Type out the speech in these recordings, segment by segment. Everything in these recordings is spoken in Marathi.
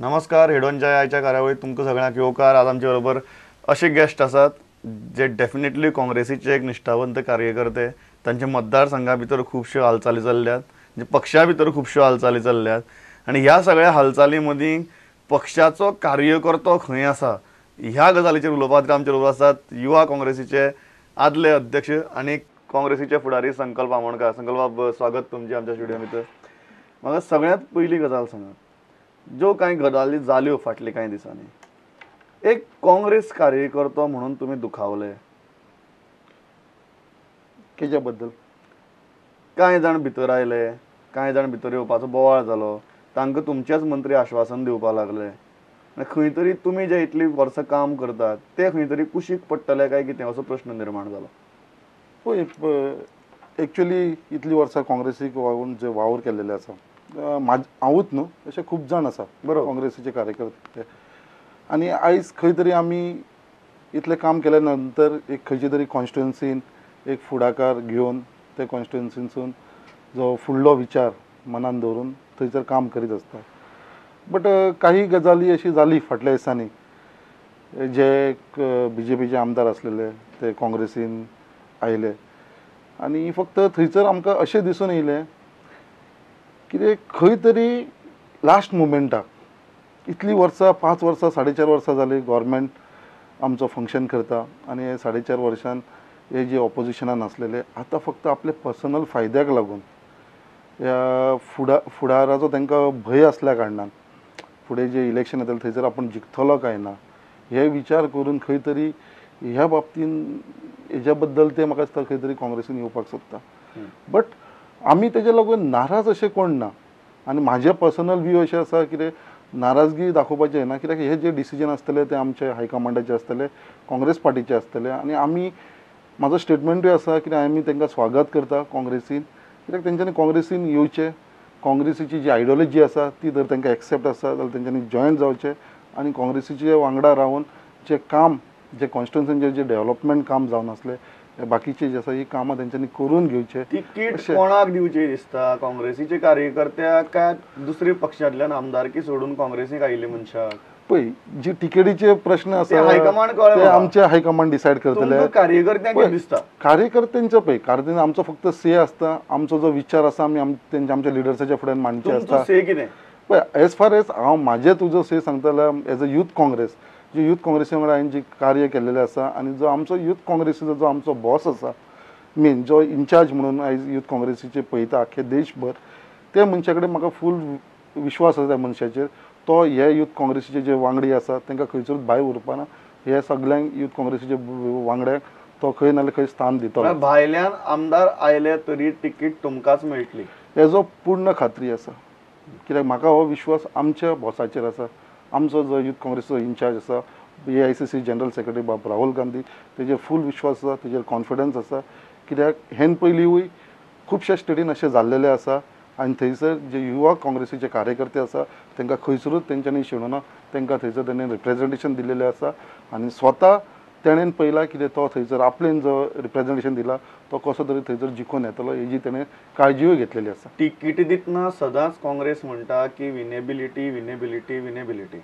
नमस्कार. हेडोनच्या आयच्या कार्यावळीत तुमकां सगळ्यांक येवकार. आज आमचे बरोबर असे गेस्ट आसात जे डेफिनेटली काँग्रेसीचे एक निश्ठावंत कार्यकर्ते. तांचे मतदारसंघा भितर खुबश्यो हालचाली चल्ल्यात, म्हणजे पक्षा भितर खुबश्यो हालचाली चल्ल्यात आणि ह्या सगळ्या हालचाली मदीं पक्षाचो कार्यकर्तो खंय आसा ह्या गजालीचेर उलोवपा खातीर आमचे बरोबर आसात युवा काँग्रेसीचे आदले अध्यक्ष आनी काँग्रेसीचे फुडारी संकल्प आमोणकार. संकल्प बाब, स्वागत तुमचे आमच्या स्टुडियो भितर. म्हाका सगळ्यांत पयली गजाल सांगात, ज्यो कांय गजाली जाल्यो फाटले कांय दिसांनी, एक काँग्रेस कार्यकर्तो म्हणून तुमी दुखावले. केच्या बद्दल कांय जाण भितर आयले, कांय जाण भितर येवपाचो बोवाळ जालो, तांकां तुमचेच मंत्री आश्वासन दिवपाक लागले. खंय तरी तुमी जे इतली वर्सां काम करतात ते खंय तरी कुशीक पडटले काय कितें असो प्रश्न निर्माण जालो. पळय, एक्चुअली इतली वर्सां काँग्रेसीक वावून जे वावर केल्लेले आसा, हांवूच न्हू, अशे खूब जाण आसा बरोबर काँग्रेसीचे कार्यकर्ते. आनी आयज खंय तरी आमी इतलें काम केल्या नंतर एक खंयचे तरी कॉन्स्टिट्युएन्सीन एक फुडाकार घेवन ते कॉन्स्टिट्युएन्सीसून जो फुडलो विचार मनान दवरून थंयसर काम करीत आसता. बट काही गजाली अशी जाली फाटल्या दिसांनी, जे BJPचे आमदार आसलेले ते काँग्रेसीन आयले आनी फक्त थंयसर आमकां अशें दिसून येयलें कितें खंय तरी लास्ट मुमेंटाक इतली वर्सां 5 वर्सां 4.5 वर्सां जाली गव्हर्मेंट आमचो फंक्शन करता आनी हे 4.5 वर्षान हे जे ऑपोजिशनान आसलेले आतां फक्त आपले पर्सनल फायद्याक लागून ह्या फुडाराचो तांकां भंय आसल्या कारणान फुडें जे इलेक्शन येतलें थंयसर आपूण जिखतलो काय ना हे विचार करून खंय तरी ह्या बाबतीन हेज्या बद्दल ते म्हाका दिसता खंय तरी काँग्रेसीन येवपाक सोदता. बट आमी तेजे लागून नाराज अशें कोण ना. आनी म्हाजें पर्सनल व्यू अशें आसा कितें नाराजगी दाखोवपाचें ना, कित्याक हे जे डिसिजन आसतले ते आमचे हायकमांडाचे आसतले, काँग्रेस पार्टीचे आसतले आनी आमी म्हाजो स्टेटमेंटूय आसा कित्याक आमी तांकां स्वागत करता काँग्रेसीन, कित्याक तेंच्यांनी काँग्रेसीन येवचें, काँग्रेसीची जी आयडियोलॉजी आसा ती जर तांकां एक्सेप्ट आसा जाल्यार तेंच्यांनी जॉयन जावचें आनी काँग्रेसीचे वांगडा रावन जे काम जे कॉन्स्टिट्युएन्सीचें जे डेव्हलपमेंट काम जावन आसलें बाकीचे जे आसा ही कामां तेंच्यांनी करून घेवचें. तिकीट कोणाक दिवची दिसता, काँग्रेसीचे कार्यकर्त्याक काय दुसरे पक्षांतल्यान आमदारकी सोडून काँग्रेसीक आयिल्ले मनशाक? पळय, जी तिकेटीचे प्रश्न आसा हायकमांड ते आमचे हायकमांड डिसायड करतले. कार्यकर्त्यांक दिसता कार्यकर्त्यांचें पळय, कारण आमचो फक्त से आसता, आमचो जो विचार आसा आमी आमच्या लिडर्साच्या फुड्यान मांडचे आसता. से कितें पळय, एज फार एज हांव म्हाजें तुजो से सांगता जाल्यार एज अ युथ काँग्रेस, जी युथ काँग्रेसी वांगडा हांवें जी कार्य केल्लेलें आसा आनी जो आमचो युथ काँग्रेसीचो जो आमचो बॉस आसा मेन जो इन्चार्ज म्हणून आयज युथ काँग्रेसीचे पळयता आख्खे देशभर, त्या मनशा कडेन म्हाका फूल विश्वास आसा त्या मनशाचेर. तो हे युथ काँग्रेसीचे जे वांगडी आसा तांकां खंयसरूच भायर उरपाना. हे सगळ्यांक युथ काँग्रेसीचे वांगड्यांक तो खंय ना खंय स्थान दितलो. भायल्यान आमदार आयले तरी तिकीट तुमकांच मेळटली हेजो पूर्ण खात्री आसा, कित्याक म्हाका हो विश्वास आमच्या बॉसाचेर आसा. आमचो जो युथ काँग्रेसीचो इन्चार्ज आसा, AICC जनरल सेक्रेटरी बाब राहुल गांधी, तेजेर फूल विश्वास आसा, तेजेर कॉन्फिडन्स आसा. कित्याक हेन पयलींय खुबश्या स्टेटीन अशें जाल्लेलें आसा आनी थंयसर जे युवा काँग्रेसीचे कार्यकर्ते आसा तांकां खंयसरूच तेंच्यांनी शेणूना, तांकां थंयसर तेणें रिप्रेझेंटेशन दिल्लेलें आसा आनी स्वता तेणेन पयला कितें तो थंयसर आपलेन जो रिप्रेझेंटेशन दिला तो कसो तरी थंयसर जिखून येतलो हेजी तेणें काळजीय घेतलेली आसा. तिकीट दितना सदांच काँग्रेस म्हणटा की विनेबिलिटी विनेबिलिटी विनेबिलिटी.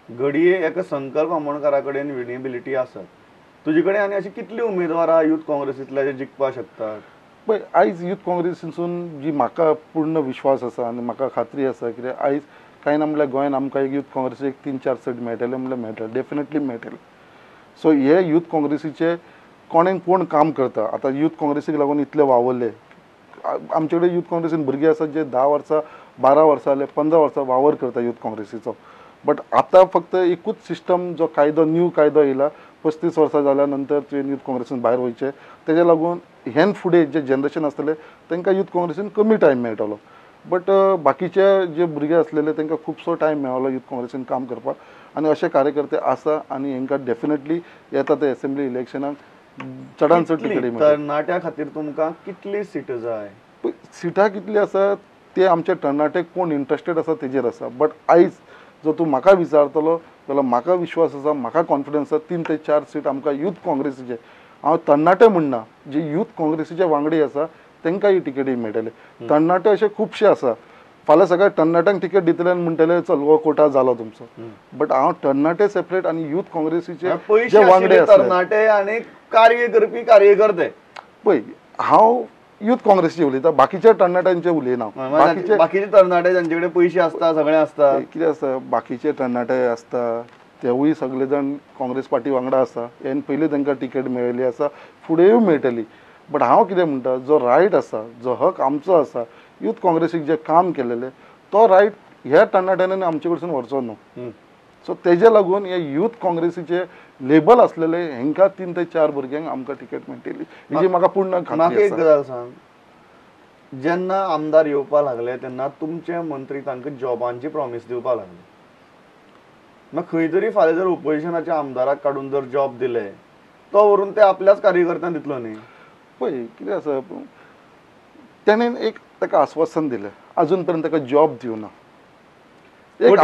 घडये एका संकल्प आमोणकारा कडेन विनेबिलिटी आसा. तुजे कडेन आनी अशी कितली उमेदवारां युथ काँग्रेसींतल्या जे जिखपाक शकतात? पळय, आयज युथ काँग्रेसीसून जी म्हाका पूर्ण विश्वास आसा आनी म्हाका खात्री आसा कित्याक आयज कांय ना म्हणल्यार गोंयान आमकां एक युथ काँग्रेसीक 3-4 सीट मेळटले म्हणल्यार मेळटले, डेफिनेटली मेळटले. सो हे युथ काँग्रेसीचे कोणें कोण काम करता, आतां युथ काँग्रेसीक लागून इतले वावरले. आमचे कडेन युथ काँग्रेसीन भुरगे आसात जे 10 वर्सां 12 वर्सां जाले 15 वर्सां वावर करता युथ काँग्रेसीचो. बट आतां फक्त एकूच सिस्टम जो कायदो न्यू कायदो येयला 35 वर्सां जाल्या नंतर तुवें युथ काँग्रेसीन भायर वयचें, तेज्या लागून हेन फुडें जे जनरेशन आसतले तांकां युथ काँग्रेसीन कमी टायम मेळटलो. बट बाकीचे जे भुरगे आसलेले तांकां खुबसो टायम मेळ्ळो युथ काँग्रेसीन काम करपाक आनी अशे कार्यकर्ते आसा आनी हांकां डेफिनेटली येता ते असेंब्ली इलेक्शनाक चडांत चड तिकेटी मेळटली. तरणाट्या खातीर तुमकां कितली सीट जाय? सिटां कितली आसा ते आमचे तरणाटे कोण इंट्रस्टेड आसा तेजेर आसा. बट आयज जो तूं म्हाका विचारतलो जाल्यार म्हाका विश्वास आसा, म्हाका कॉन्फिडन्स आसा 3 ते 4 सीट आमकां युथ काँग्रेसीचे, हांव तरणाटे म्हणना, जे युथ काँग्रेसीचे वांगडी आसा तांकां ही तिकेटी मेळटले. तरणाटे अशे खुबशे आसा फाल्यां सगळ्या तरणाट्यांक तिकेट दितले आनी म्हणटले चल हो कोटा जालो तुमचो. बट हांव तरणाटे सेपरेट आनी युथ काँग्रेसीचे जे वांगडे आसले तरणाटे आनी कार्य करपी कार्यकर्ते पळय हांव युथ काँग्रेसीचे उलयता, बाकीच्या तरणाट्यांचे उलयना. बाकीचे तरणाटे जांचे कडेन पयशे आसता सगळें आसता कितें आसता बाकीचे तरणाटे आसता तेवूय सगळे जाण काँग्रेस पार्टी वांगडा आसा. हेन पयलीं तांकां तिकेट मेळिल्ली आसा, फुडेंय मेळटली. बट हांव कितें म्हणटा, जो रायट आसा, जो हक आमचो आसा, युथ काँग्रेसीक जे काम केलेले तो रायट ह्या तरणाट्यांनी आमचे कडसून व्हरचो न्हू. सो तेजे लागून हे युथ काँग्रेसीचे लेबल आसलेले हेंकां 3 ते 4 भुरग्यांक आमकां तिकेट मेळटली हेजी म्हाका पूर्ण म्हाका एक गजाल सांग, जेन्ना आमदार येवपा लागले तेन्ना तुमचे मंत्री तांकां जॉबांची प्रॉमिस दिवपा लागले. मागीर खंय तरी फाल्यां जर ओपोजिशनाच्या आमदाराक काडून जर जॉब दिले तो व्हरून ते आपल्याच कार्यकर्त्यांक दितलो न्ही. पळय कितें आसा तेणेन एक ताका आश्वासन दिलें, अजून पर्यंत ताका जॉब दिवना. एक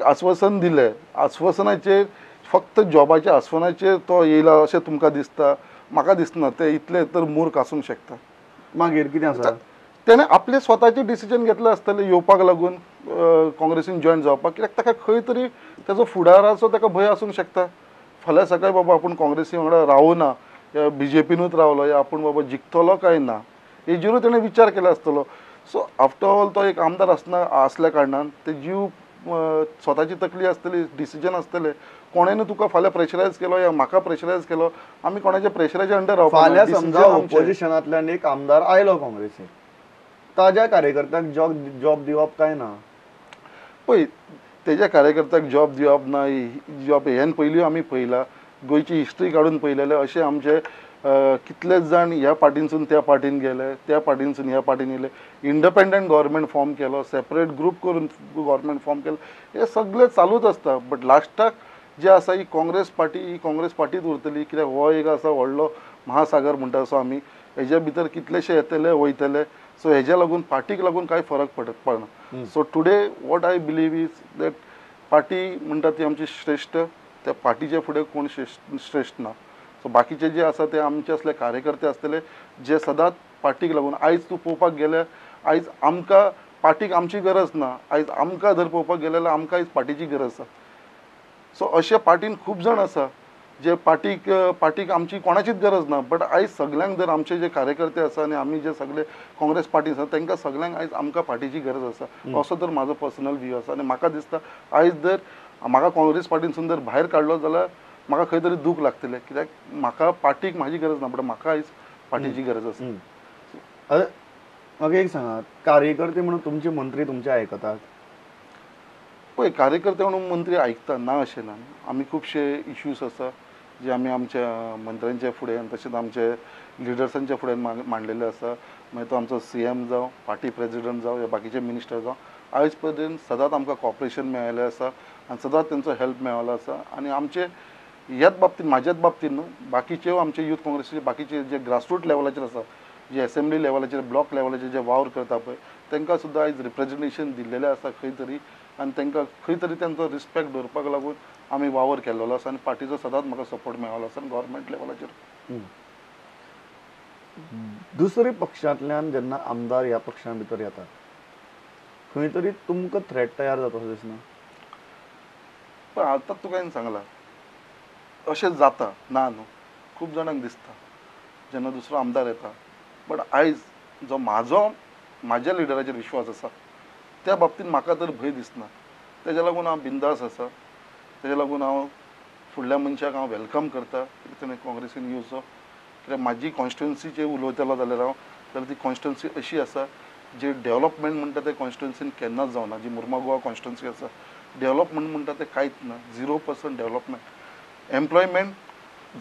आश्वासन दिलें, आश्वासनाचेर फक्त जॉबाच्या आश्वासनाचेर तो येयला अशें तुमकां दिसता? म्हाका दिसना. ते इतले तर मूर्ख आसूंक शकता. मागीर कितें आसा, तेणें आपले स्वताचे डिसिजन घेतले आसतले येवपाक लागून काँग्रेसीन जॉयन जावपाक. कित्याक ताका खंय तरी तेजो फुडाराचो ताका भंय आसूंक शकता. फाल्यां सकाळी बाबा आपूण काँग्रेसी वांगडा रावना, या बीजेपीनूच रावलो, या आपूण बाबा जिखतलो काय ना, हेजेरूय तेणें विचार केलो आसतलो. सो आफ्टर ऑल तो एक आमदार असल्या कारणान ते जीव स्वताची तकली आसतली, डिसिजन आसतले. कोणेन तुका फाल्यां प्रेशरायज केलो या म्हाका प्रेशरायज केलो, आमी कोणाच्या प्रेशराच्या अंडर रावपाक. फाल्यां समजा ओपोजिशनांतल्यान एक आमदार आयलो काँग्रेसीक, ताज्या कार्यकर्त्याक जॉब दिवप काय ना? पळय तेज्या कार्यकर्त्याक जॉब दिवप ना जॉब हेन पयलीं आमी पळयलां, गोंयची हिस्ट्री काडून पळयलेले अशें आमचे कितलेच जाण ह्या पार्टीनसून त्या पार्टीन गेले, त्या पार्टीनसून ह्या पार्टीन येयले. इंडिपेंडंट गव्हर्मेंट फॉर्म केलो, सेपरेट ग्रूप करून गव्हर्मेंट फॉर्म केलो, हे सगळे चालूच आसता. बट लास्टाक जे आसा ही काँग्रेस पार्टीच उरतली. कित्याक हो एक आसा व्हडलो महासागर म्हणटा असो आमी, हेज्या भितर कितलेशे येतले वयतले. सो हेज्या लागून पार्टीक लागून कांय फरक पडना. So today what I believe is that party म्हणटा ती आमची श्रेश्ठ, त्या पार्टीचे फुडें कोण श्रेश्ठ ना. सो बाकीचे जे आसा ते आमचे असले कार्यकर्ते आसतले जे सदांच पार्टीक लागून. आयज तूं पळोवपाक गेल्यार आयज आमकां पार्टीक आमची गरज ना, आयज आमकां जर पळोवपाक गेले जाल्यार आमकां आयज पार्टीची गरज आसा. सो अशे पार्टीन खूब जाण आसा जे पार्टीक आमची कोणाचीच गरज ना. बट आयज सगल्यांक जर आमचे जे कार्यकर्ते आसा आनी आमी जे सगळे काँग्रेस पार्टी आसा तांकां सगल्यांक आयज आमकां पार्टीची गरज आसा. असो तर म्हाजो पर्सनल व्यू आसा. आनी म्हाका दिसता आयज जर म्हाका काँग्रेस पार्टीनसून जर भायर काडलो जाल्यार म्हाका खंय तरी दूख लागतलें. कित्याक म्हाका पार्टीक म्हाजी गरज ना, बट म्हाका आयज पार्टीची गरज आसा. म्हाका एक सांगात, कार्यकर्ते म्हणून तुमचे मंत्री तुमचे आयकतात? पळय कार्यकर्ते म्हणून मंत्री आयकता ना अशें ना. आमी खुबशे इश्यूज आसा जे आमी आमच्या मंत्र्यांच्या फुडें आनी तशेंच आमचे लिडर्सांच्या फुडें मांडलेले आसा. मागीर तो आमचो CM जावं, पार्टी प्रेजिडंट जावं, या बाकीचे मिनिस्टर जावं, आयज पर्यंत सदांच आमकां कॉपरेशन मेळिल्लें आसा आनी सदांच तेंचो हेल्प मेळिल्लो आसा. आनी आमचे ह्याच बाबतींत म्हाज्याच बाबतींत न्हू, बाकीचे आमचे युथ काँग्रेसीचे बाकीचे जे ग्रासरूट लेवलाचेर आसा, जे असेंब्ली लेवलाचेर ब्लॉक लेवलाचेर जे वावर करता पळय, तांकां सुद्दां आयज रिप्रेजेंटेशन दिल्लेलें आसा खंय तरी. आनी तांकां खंय तरी तेंचो रिस्पेक्ट दवरपाक लागून आमी वावर केल्लो आसा. आनी पार्टीचो सदांच म्हाका सपोर्ट मेळिल्लो आसा गव्हर्मेंट लेवलाचेर. दुसऱ्या पक्षांतल्यान जेन्ना आमदार ह्या पक्षां भितर येतात खंय तरी तुमकां थ्रेट तयार जाता असो दिसना? पण आतां तुका हांवें सांगलां अशें जाता ना न्हू, खूब जाणांक दिसता जेन्ना दुसरो आमदार येता. बट आयज जो म्हाज्या लिडराचेर विश्वास आसा त्या बाबतींत म्हाका तर भंय दिसना. तेज्या लागून हांव बिंदास आसा. तेज्या लागून हांव फुडल्या मनशाक हांव वेलकम करता की तेणें काँग्रेसीन येवचो. कित्याक म्हाजी कॉन्स्टिट्युएन्सीचेर उलयतलो जाल्यार ती कॉन्स्टिट्युएन्सी अशी आसा जे डेवलपमेंट म्हणटा ते कॉन्स्टिट्युएन्सीन केन्नाच जावना. जी मुर्मुगांव कॉन्स्टिट्युएन्सी आसा डेवलपमेंट म्हणटा ते कांयच ना, 0% डेवलपमेंट. एम्प्लॉयमेंट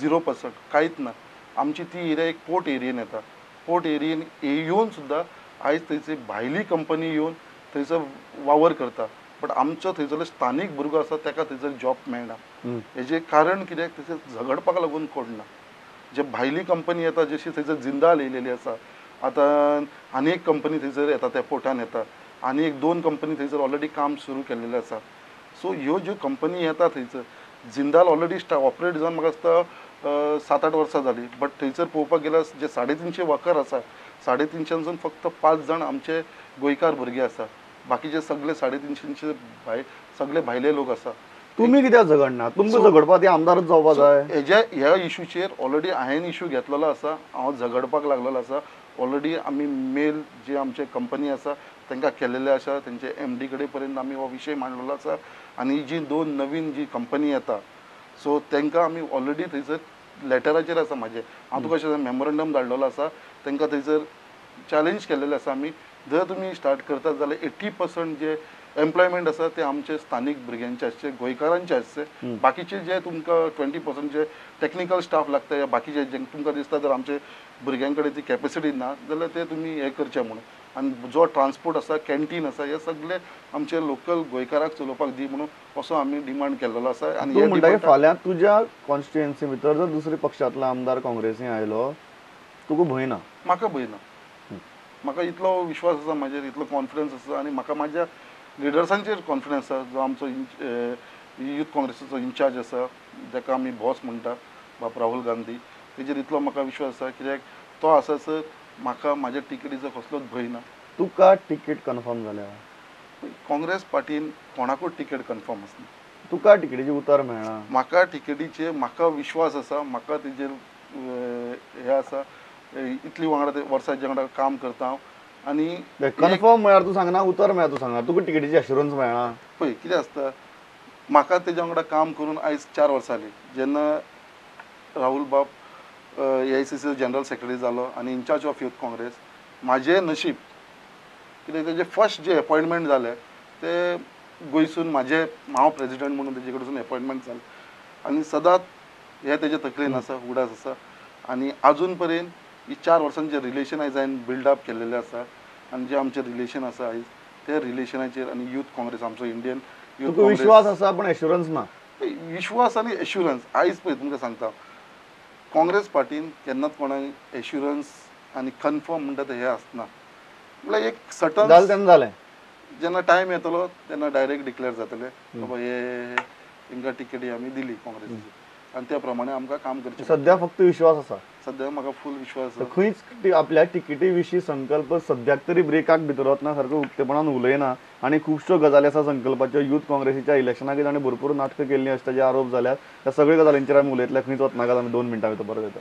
0%, कांयच ना. आमची ती एरिया एक पोर्ट एरियेन येता. पोर्ट एरियेन येवन सुद्दां आयज थंयची भायली कंपनी येवन थंयसर वावर करता. बट आमचो थंयसरलो स्थानीक भुरगो आसा ताका थंयसर जॉब मेळना. हेजें कारण कित्याक थंयसर झगडपाक लागून कोण ना. जे भायली कंपनी येता जशी थंयसर जिंदाल येयलेली आसा, आतां आनी एक कंपनी थंयसर येता त्या पोर्टान येता, आनी एक 2 कंपनी थंयसर ऑलरेडी काम सुरू केल्लेलें आसा. सो ह्यो ज्यो कंपनी येता थंयसर, जिंदाल ऑलरेडी ऑपरेट जावन म्हाका दिसता 7-8 वर्सां जाली. बट थंयसर पळोवपाक गेल्यार जे 350 वर्कर आसा 350 फक्त 5 जण आमचे गोंयकार भुरगे आसा, बाकीचे सगळे 350 सगळे भायले लोक आसा. तुम्ही कित्याक झगडना? तुमकां झगडपाक ते आमदारच जावपाक जाय. ह्या इशूचेर ऑलरेडी हांवें इशू घेतलेलो आसा, हांव झगडपाक लागलेलो आसा. ऑलरेडी आमी मेल जे आमचे कंपनी आसा तांकां केलेले आसा, तेंचे MD कडेन पर्यंत आमी हो विशय मांडलेलो आसा. आनी जी 2 नवीन जी कंपनी येता सो तांकां आमी ऑलरेडी थंयसर लेटराचेर आसा म्हाजे, हांव तुका अशें मेमोरंडम धाडलेलो आसा, तांकां थंयसर चॅलेंज केलेलें आसा आमी, जर तुमी स्टार्ट करतात जाल्यार 80% जे एम्प्लॉयमेंट आसा ते आमचे स्थानीक भुरग्यांचे आसचे, गोंयकारांचे आसचे. बाकीचे जे तुमकां 20% जे टॅक्निकल स्टाफ लागता या बाकीचे जे तुमकां दिसता जर आमचे भुरग्यां कडेन ती कॅपेसिटी ना जाल्यार ते तुमी हें करचें म्हणून. आनी जो ट्रान्सपोर्ट आसा, कॅन्टीन आसा, हे सगळे आमचे लोकल गोंयकाराक चलोवपाक दी म्हणून असो आमी डिमांड केल्लो आसा. आनी तूं म्हणटा की फाल्यां तुज्या कॉन्स्टिट्युएन्सी भितर जर दुसऱ्या पक्षांतलो आमदार काँग्रेसीन आयलो तुका भंय ना? म्हाका भंय ना. म्हाका इतलो विश्वास आसा म्हाजेर, इतलो कॉन्फिडन्स आसा, आनी म्हाका म्हाज्या लिडर्सांचेर कॉन्फिडन्स आसा. जो आमचो यूथ काँग्रेसीचो इन्चार्ज आसा, जाका आमी बॉस म्हणटा, बाब राहुल गांधी, तेजेर इतलो म्हाका विश्वास आसा. कित्याक तो आसासर म्हाका म्हाज्या टिकेटीचो कसलोच भंय ना. तुका तिकेट कन्फर्म जाल्या? काँग्रेस पार्टीन कोणाकूच तिकेट कन्फर्म आसना. तुका तिकेटीचे उतर मेळना? म्हाका तिकेटीचे म्हाका विश्वास आसा, म्हाका तेजेर हे आसा, इतली वांगडा वर्सांच्या वांगडा काम करता हांव. आनी कन्फर्म म्हळ्यार तूं सांगना, उतर मेळ्ळा तूं सांगना, तुका तिकेटीची एश्युरन्स मेळना? पळय कितें आसता, म्हाका तेज्या वांगडा काम करून आयज 4 वर्सां जालीं. जेन्ना राहुल बाब AICC जनरल सेक्रेटरी जालो आनी इन्चार्ज ऑफ यूथ काँग्रेस, म्हाजें नशीब कित्याक तेजे फर्स्ट जे अपॉयंटमेंट जालें ते गोंयसून हांव प्रेसिडेंट म्हणून तेजे कडसून अपॉयंटमेंट जालें. आनी सदांच हे तेजे तकलेन आसा, उगडास आसा. आनी आजून पर्यंत ही 4 वर्सांचे रिलेशन आयज हांवें बिल्डअप केल्लेलें आसा. आनी जे आमचे रिलेशन आसा आयज ते रिलेशनाचेर आनी यूथ काँग्रेस आमचो इंडियन यूथ तुका विश्वास आसा पण एश्युरन्स ना? विश्वास आनी एश्युरन्स आयज पळय तुमकां सांगता, काँग्रेस पार्टीन केन्नाच कोणाक एश्युरन्स आनी कन्फर्म म्हणटा ते हे आसना. म्हळ्यार एक सटन जालें तेन्ना जालें, जेन्ना टायम येतलो तेन्ना डायरेक्ट डिक्लेअर जातले बाबा हे तांकां टिकेटी आमी दिली काँग्रेसीची, आनी त्या प्रमाणे आमकां काम करचें. सद्या फक्त विश्वास आसा? सद्या म्हाका फूल विश्वास आसा. खंयच आपल्या तिकेटी विशीं संकल्प सद्याक तरी ब्रेकाक भितर वतना सारको उक्तेपणान उलयना. आनी खुबश्यो गजाली आसा संकल्पाच्यो. यूथ काँग्रेसीच्या इलेक्शनाक ताणें भरपूर नाटकां केल्लीं अशें ताजे आरोप जाल्यात. त्या सगळ्या गजालींचेर आमी उलयतले, खंयच वचनाकात. आमी 2 मिनटां भितर परत येता.